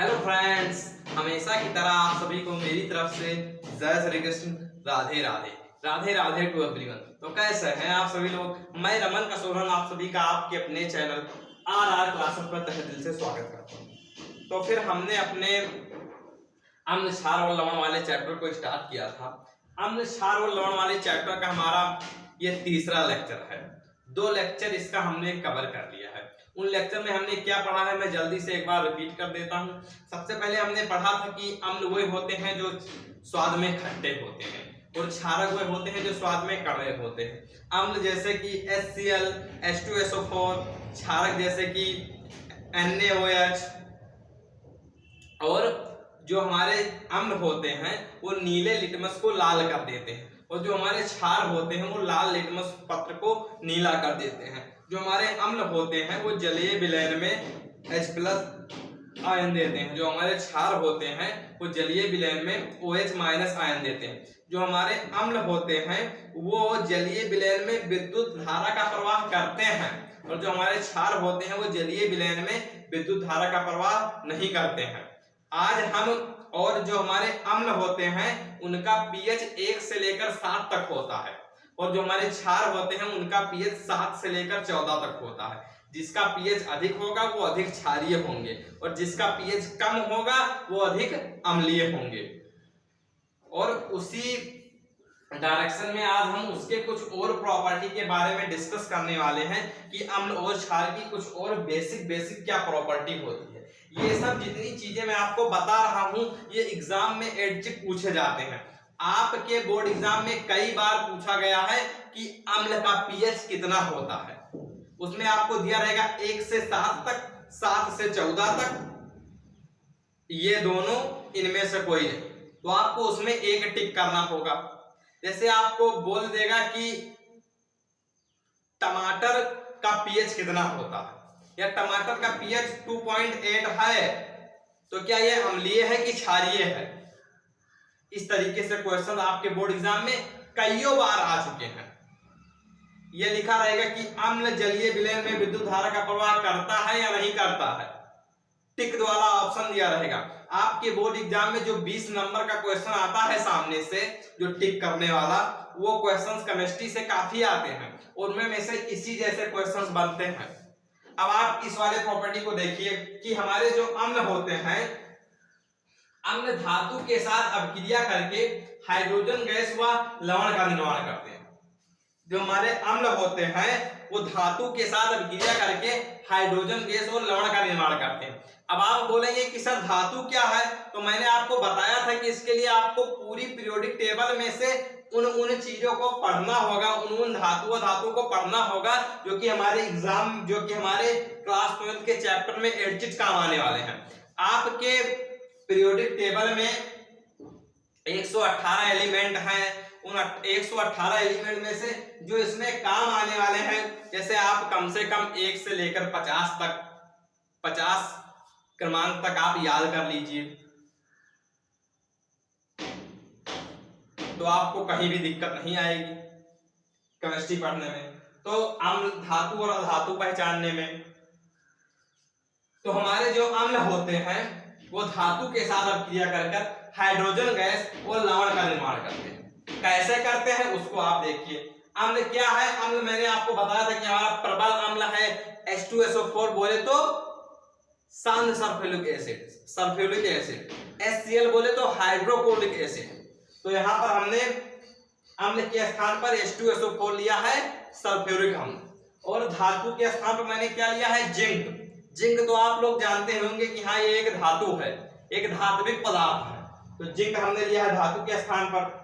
Hello friends, हमेशा की तरह आप सभी को मेरी तरफ से जय श्री कृष्ण, राधे राधे, राधे राधे टू एवरीवन। तो कैसे हैं आप सभी लोग? मैं रमन कसोरन आप सभी का आपके अपने चैनल आर क्लासेस पर तहे दिल से स्वागत करता हूं। तो फिर हमने अपने अम्ल क्षार और लवण वाले चैप्टर को स्टार्ट किया था। अम्ल क्षार और लवण वाले चैप्टर का हमारा ये तीसरा लेक्चर है। 2 लेक्चर इसका हमने कवर कर लिया है। उन लेक्चर में हमने क्या पढ़ा है मैं जल्दी से एक बार रिपीट कर देता हूं। सबसे पहले हमने पढ़ा था कि अम्ल वे होते हैं जो स्वाद में खट्टे होते हैं और क्षारक वे होते हैं जो स्वाद में कड़वे होते हैं। अम्ल जैसे कि HCl, H2SO4, क्षारक जैसे कि NaOH, और जो हमारे अम्ल होते हैं वो नीले लिटमस को लाल कर देते हैं और जो हमारे क्षार होते हैं वो लाल लिटमस पत्र को नीला कर देते हैं। जो हमारे अम्ल होते हैं वो जलीय विलयन में H+ आयन देते हैं। जो हमारे क्षार होते हैं वो जलीय विलयन में OH- आयन देते हैं। जो हमारे अम्ल होते हैं वो जलीय विलयन में विद्युत धारा का प्रवाह करते हैं और जो हमारे क्षार होते हैं वो जलीय विलयन में विद्युत धारा का प्रवाह नहीं करते हैं। आज हम और जो हमारे अम्ल होते हैं उनका pH 1 से लेकर 7 तक होता है और जो हमारे क्षार होते हैं उनका pH 7 से लेकर 14 तक होता है। जिसका pH अधिक होगा वो अधिक क्षारीय होंगे और जिसका pH कम होगा वो अधिक अम्लीय होंगे। और उसी डायरेक्शन में आज हम उसके कुछ और प्रॉपर्टी के बारे में डिस्कस करने वाले हैं कि अम्ल और क्षार की कुछ और बेसिक क्या प्रॉपर्टी होती है। ये सब जितनी चीजें मैं आपको बता रहा हूं ये एग्जाम में एडजिट पूछे जाते हैं। आपके बोर्ड एग्जाम में कई बार पूछा गया है कि अम्ल का pH कितना होता है। उसमें आपको दिया रहेगा 1 से 7 तक, 7 से 14 तक, ये दोनों इनमें से कोई नहीं, तो आपको उसमें एक टिक करना होगा। जैसे आपको बोल देगा कि टमाटर का pH कितना होता है या टमाटर का pH 2.8 है, तो क्या यह अम्लीय है कि क्षारीय है? इस तरीके से क्वेश्चन आपके बोर्ड एग्जाम में कईयों बार आ चुके हैं। यह लिखा रहेगा कि अम्ल जलीय विलयन में विद्युत धारा का प्रवाह करता है या नहीं करता है, टिक वाला ऑप्शन दिया रहेगा। आपके बोर्ड एग्जाम में जो 20 नंबर का क्वेश्चन आता है सामने से जो टिक करने वाला, वो क्वेश्चंस केमिस्ट्री से काफी आते हैं और उनमें में से इसी जैसे क्वेश्चंस बनते हैं। अब आप इस वाले प्रॉपर्टी को देखिए कि हमारे जो अम्ल होते हैं, अम्ल धातु के साथ अभिक्रिया करके हाइड्रोजन गैस व लवण का निर्माण करते हैं। जो हमारे अम्ल होते हैं वो धातु के साथ अभिक्रिया करके हाइड्रोजन गैस और लवण का निर्माण करते हैं। अब आप बोलेंगे कि सर धातु क्या है, तो मैंने आपको बताया था कि इसके लिए आपको पूरी पीरियोडिक टेबल में से उन चीजों को पढ़ना होगा, उन धातु को पढ़ना होगा जो कि हमारे एग्जाम, जो कि हमारे क्लास 12 के चैप्टर में एडजिट काम आने वाले हैं। आपके पीरियोडिक टेबल में 118 एलिमेंट हैं। उन 118 एलिमेंट में से जो इसमें काम आने वाले हैं, जैसे आप कम से कम 1 से लेकर 50 तक, 50 क्रमांक तक आप याद कर लीजिए, तो आपको कहीं भी दिक्कत नहीं आएगी केमिस्ट्री पढ़ने में। तो अम्ल, धातु और अधातु पहचानने में, तो हमारे जो अम्ल होते हैं वो धातु के साथ अभिक्रिया कर हाइड्रोजन गैस और लवण का निर्माण करते हैं। कैसे करते हैं उसको आप देखिए। अम्ल क्या है? अम्ल मैंने आपको बताया था कि हमारा प्रबल अम्ल है H2SO4 बोले तो सांद्र सल्फ्यूरिक एसिड, HCl बोले तो हाइड्रोक्लोरिक एसिड। तो यहाँ पर हमने अम्ल के स्थान पर H2SO4 लिया है सल्फ्यूरिक अम्ल, और धातु के स्थान पर मैंने क्या लिया है? जिंक तो आप लोग जानते होंगे कि हाँ ये एक धातु है, एक धात्विक पदार्थ है, तो जिंक हमने लिया है धातु के स्थान पर।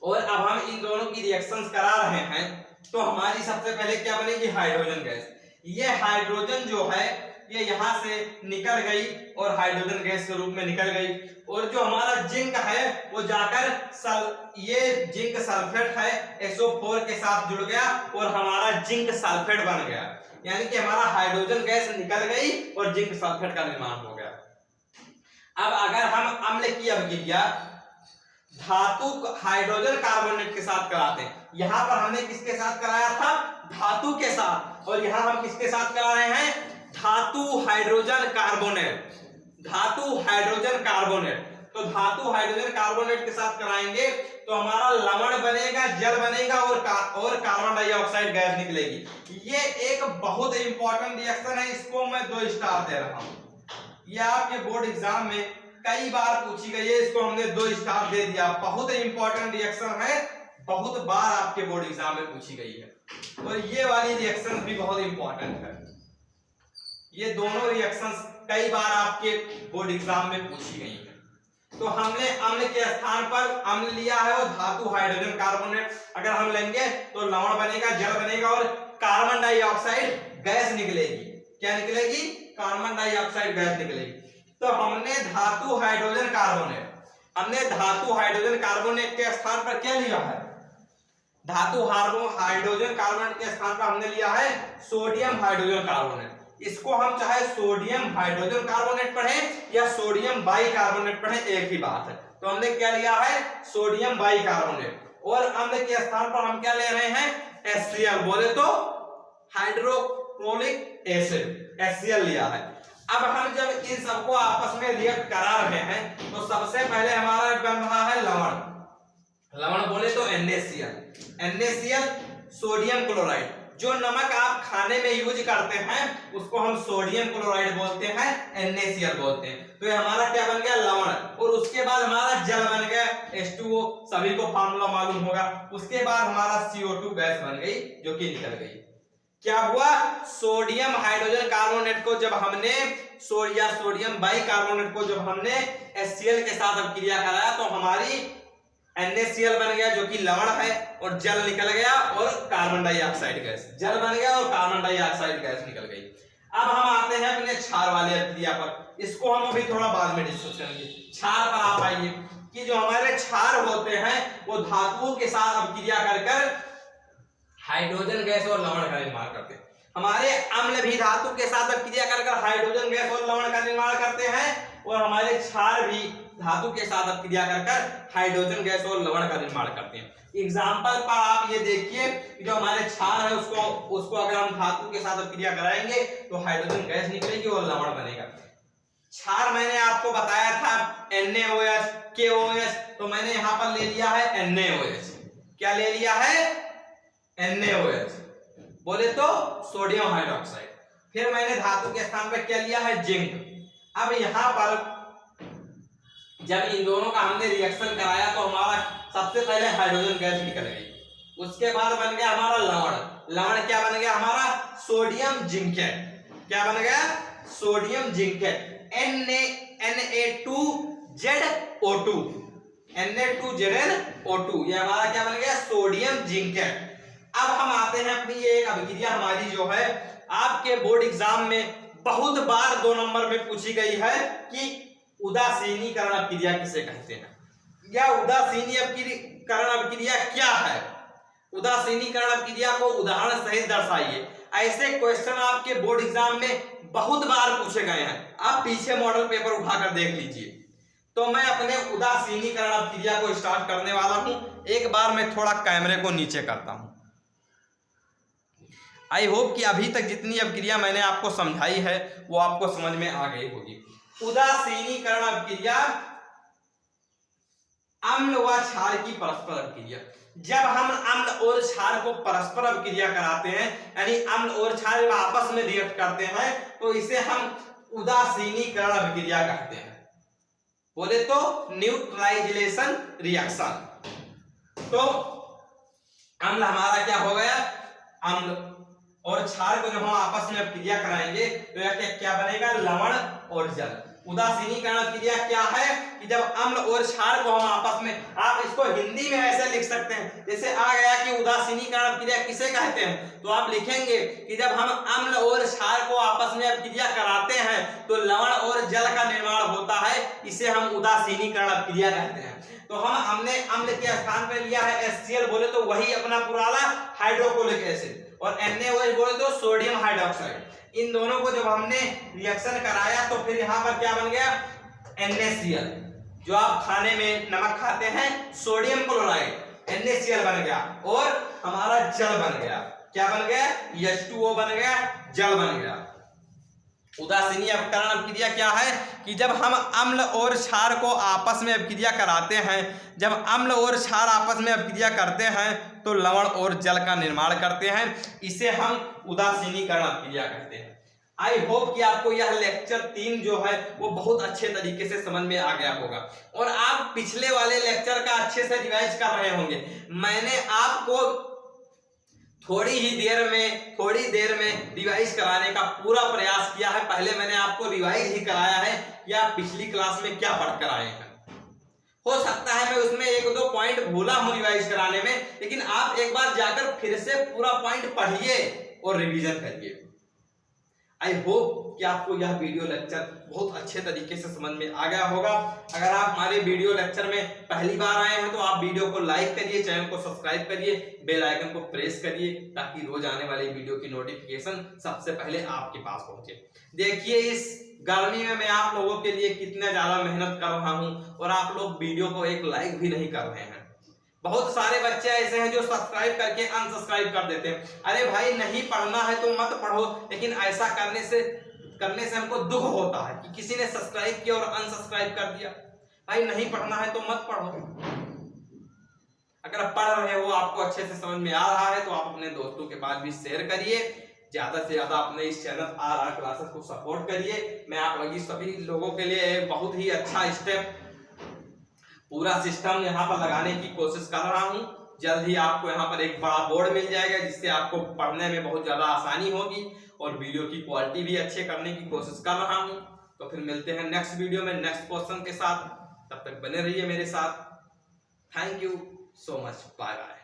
और अब हम इन दोनों की रिएक्शंस करा रहे हैं, तो हमारी सबसे पहले क्या बनेगी? Hydrogen gas. ये हाइड्रोजन जो है ये यहाँ से निकल गई और हाइड्रोजन गैस के रूप में निकल गई, और जो हमारा जिंक है वो जाकर ये जिंक सल्फेट है SO4 के साथ जुड़ गया और हमारा जिंक सल्फेट बन गया। यानी कि हमारा हाइड्रोजन गैस निकल गई और जिंक सल्फेट का निर्माण हो गया। अब अगर हम अम्ल की अभिक्रिया धातु हाइड्रोजन कार्बोनेट के साथ कराते हैं, यहां पर हमने किसके साथ कराया था? धातु के साथ, और यहां हम किसके साथ करा रहे हैं? धातु हाइड्रोजन कार्बोनेट। धातु हाइड्रोजन कार्बोनेट। तो धातु हाइड्रोजन कार्बोनेट के साथ कराएंगे तो हमारा लवण बनेगा, जल बनेगा और कार्बन डाइऑक्साइड गैस निकलेगी। ये एक बहुत इंपॉर्टेंट रिएक्शन है, इसको मैं 2 स्टार दे रहा हूं। ये आपके बोर्ड एग्जाम में कई बार पूछी गई है, इसको हमने 2 स्टार दे दिया। बहुत इंपॉर्टेंट रिएक्शन है, बहुत बार आपके बोर्ड एग्जाम में पूछी गई है। और ये वाली रिएक्शन भी बहुत इंपॉर्टेंट है। ये दोनों रिएक्शंस कई बार आपके बोर्ड एग्जाम में पूछी गई है। तो हमने अम्ल के स्थान पर अम्ल लिया है और धातु हाइड्रोजन कार्बोनेट अगर हम लेंगे तो लवण बनेगा, जल बनेगा और कार्बन डाइऑक्साइड गैस निकलेगी। क्या निकलेगी? कार्बन डाइऑक्साइड गैस निकलेगी। तो हमने धातु हाइड्रोजन कार्बोनेट के स्थान पर क्या लिया है? धातु हाइड्रोजन कार्बोनेट के स्थान पर हमने लिया है सोडियम हाइड्रोजन कार्बोनेट। इसको हम चाहे सोडियम हाइड्रोजन कार्बोनेट पढ़ें या सोडियम बाइकार्बोनेट पढ़ें, एक ही बात है। तो हमने क्या लिया है? Sodium bicarbonate. और अम्ल के स्थान पर हम क्या ले रहे हैं? HCl, बोले तो हाइड्रोक्लोरिक एसिड, HCl लिया है। अब हम जब इन सबको आपस में रिएक्ट करा रहे हैं तो सबसे पहले हमारा बन रहा है लवण बोले तो NaCl, सोडियम क्लोराइड। जो नमक आप खाने में यूज करते हैं उसको हम सोडियम क्लोराइड बोलते हैं, NaCl बोलते हैं। तो ये हमारा क्या बन गया? लवण। और उसके बाद हमारा जल बन गया H2O, सभी को फार्मूला मालूम होगा। उसके बाद हमारा CO2 गैस बन गई जो कि निकल गई। क्या हुआ? सोडियम हाइड्रोजन कार्बोनेट को जब हमने सोडियम बाइकार्बोनेट को जब हमने HCl के साथ अभिक्रिया कराया तो हमारी NaCl बन गया जो कि लवण है और जल निकल गया और कार्बन डाइऑक्साइड गैस, जल बन गया और कार्बन डाइऑक्साइड गैस निकल गई। अब हम आते हैं अपने क्षार वाले अभिक्रिया पर। इसको हम अभी थोड़ा बाद में डिस्कस करेंगे। क्षार पर आप आइए कि जो हमारे क्षार होते हैं वो धातुओं के साथ अभिक्रिया कर हाइड्रोजन गैस और लवण का निर्माण करते हैं। हमारे अम्ल भी धातु के साथ अभिक्रिया कर हाइड्रोजन गैस और लवण का निर्माण करते हैं और हमारे क्षार भी धातु के साथ अभिक्रिया कर हाइड्रोजन गैस और लवण का निर्माण करते हैं। एग्जाम्पल पर आप ये देखिए कि जो हमारे क्षार है उसको अगर हम धातु के साथ अभिक्रिया कराएंगे तो हाइड्रोजन गैस निकलेगी और लवण बनेगा। क्षार मैंने आपको बताया था NaOH, KOH, तो मैंने यहाँ पर ले लिया है NaOH। क्या ले लिया है? NaOH, बोले तो सोडियम हाइड्रोक्साइड। फिर मैंने धातु के स्थान पर क्या लिया है? जिंक। अब यहाँ पर जब इन दोनों का हमने रिएक्शन कराया तो हमारा सबसे पहले हाइड्रोजन गैस निकल गई। उसके बाद बन गया हमारा लवण क्या बन गया? हमारा सोडियम जिंकेट। क्या बन गया? सोडियम जिंकेट, Na2ZO2, ये हमारा क्या बन गया? Sodium zincate. अब हम आते हैं अपनी ये एक अभिक्रिया हमारी जो है आपके बोर्ड एग्जाम में बहुत बार 2 नंबर में पूछी गई है कि उदासीनीकरण अभिक्रिया किसे कहते हैं, या उदासीनीकरण अभिक्रिया क्या है? उदासीनीकरण अभिक्रिया को उदाहरण सहित दर्शाइए। ऐसे क्वेश्चन आपके बोर्ड एग्जाम में बहुत बार पूछे गए हैं। आप पीछे मॉडल पेपर उठाकर देख लीजिए। तो मैं अपने उदासीनीकरण अभिक्रिया को स्टार्ट करने वाला हूं। एक बार मैं थोड़ा कैमरे को नीचे करता हूं। आई होप कि अभी तक जितनी अभिक्रिया मैंने आपको समझाई है वो आपको समझ में आ गई होगी। उदासीनीकरण अभिक्रिया अम्ल व क्षार की परस्पर अभिक्रिया। जब हम अम्ल और क्षार को परस्पर अभिक्रिया कराते हैं, यानी अम्ल और क्षार आपस में रिएक्ट करते हैं, तो इसे हम उदासीनीकरण अभिक्रिया कहते हैं। बोले तो न्यूट्रलाइजेशन रिएक्शन। तो अम्ल हमारा क्या हो गया? अम्ल और क्षार को जब हम आपस में अभिक्रिया कराएंगे तो यह क्या बनेगा? लवण और जल। उदासीनीकरण अभिक्रिया क्या है कि जब अम्ल और क्षार को हम आपस में, आप इसको हिंदी में ऐसे लिख सकते हैं जैसे आ गया कि उदासीनीकरण अभिक्रिया किसे कहते हैं, तो आप लिखेंगे कि जब हम अम्ल और क्षार को आपस में अभिक्रिया कराते हैं तो लवण और जल का निर्माण होता है, इसे हम उदासीनीकरण अभिक्रिया कहते हैं। तो हमने अम्ल के स्थान पर लिया है HCl, बोले तो वही अपना पुराना हाइड्रोक्लोरिक एसिड, और NaOH बोले तो सोडियम हाइड्रोक्साइड। इन दोनों को जब हमने रिएक्शन कराया तो फिर यहाँ पर क्या बन गया? NaCl। जो आप खाने में नमक खाते हैं, सोडियम क्लोराइड, NaCl बन गया और हमारा जल बन गया। क्या बन गया? H2O बन गया, जल बन गया। उदासीनी अपकरण अभिक्रिया क्या है कि जब हम अम्ल और क्षार को आपस में अभिक्रिया कराते हैं, जब अम्ल और क्षार आपस में अभिक्रिया करते हैं तो लवण और जल का निर्माण करते हैं। इसे हम उदासीनीकरण अभिक्रिया कहते हैं। आई होप कि आपको यह लेक्चर 3 जो है वो बहुत अच्छे तरीके से समझ में आ गया होगा और आप पिछले वाले लेक्चर का अच्छे से रिवाइज कर रहे होंगे। मैंने आपको थोड़ी देर में रिवाइज कराने का पूरा प्रयास किया है। पहले मैंने आपको रिवाइज ही कराया है कि आप पिछली क्लास में क्या पढ़ कर आए हैं। हो सकता है मैं उसमें 1-2 पॉइंट भूला हूं रिवाइज कराने में, लेकिन आप एक बार जाकर फिर से पूरा पॉइंट पढ़िए और रिवीजन करिए। आई होप कि आपको यह वीडियो लेक्चर बहुत अच्छे तरीके से समझ में आ गया होगा। अगर आप हमारे वीडियो लेक्चर में पहली बार आए हैं तो आप वीडियो को लाइक करिए, चैनल को सब्सक्राइब करिए, बेल आइकन को प्रेस करिए ताकि रोज आने वाली वीडियो की नोटिफिकेशन सबसे पहले आपके पास पहुंचे। देखिए इस गर्मी में मैं आप लोगों के लिए कितना ज्यादा मेहनत कर रहा हूं और आप लोग वीडियो को एक लाइक भी नहीं कर रहे हैं। बहुत सारे बच्चे ऐसे हैं जो सब्सक्राइब करके अनसब्सक्राइब कर देते हैं। अरे भाई नहीं पढ़ना है तो मत पढ़ो, लेकिन ऐसा करने से हमको दुख होता है कि किसी ने सब्सक्राइब किया और अनसब्सक्राइब कर दिया। भाई नहीं पढ़ना है तो मत पढ़ो। अगर आप पढ़ रहे हो, आपको अच्छे से समझ में आ रहा है तो आप अपने दोस्तों के पास भी शेयर करिए। ज्यादा से ज्यादा अपने इस चैनल RR क्लासेस को सपोर्ट करिए। मैं आप लोग सभी लोगों के लिए बहुत ही अच्छा स्टेप पूरा सिस्टम यहाँ पर लगाने की कोशिश कर रहा हूँ। जल्द ही आपको यहाँ पर एक बड़ा बोर्ड मिल जाएगा जिससे आपको पढ़ने में बहुत ज्यादा आसानी होगी और वीडियो की क्वालिटी भी अच्छे करने की कोशिश कर रहा हूँ। तो फिर मिलते हैं नेक्स्ट वीडियो में नेक्स्ट क्वेश्चन के साथ। तब तक बने रहिए मेरे साथ। Thank you so much. Bye bye.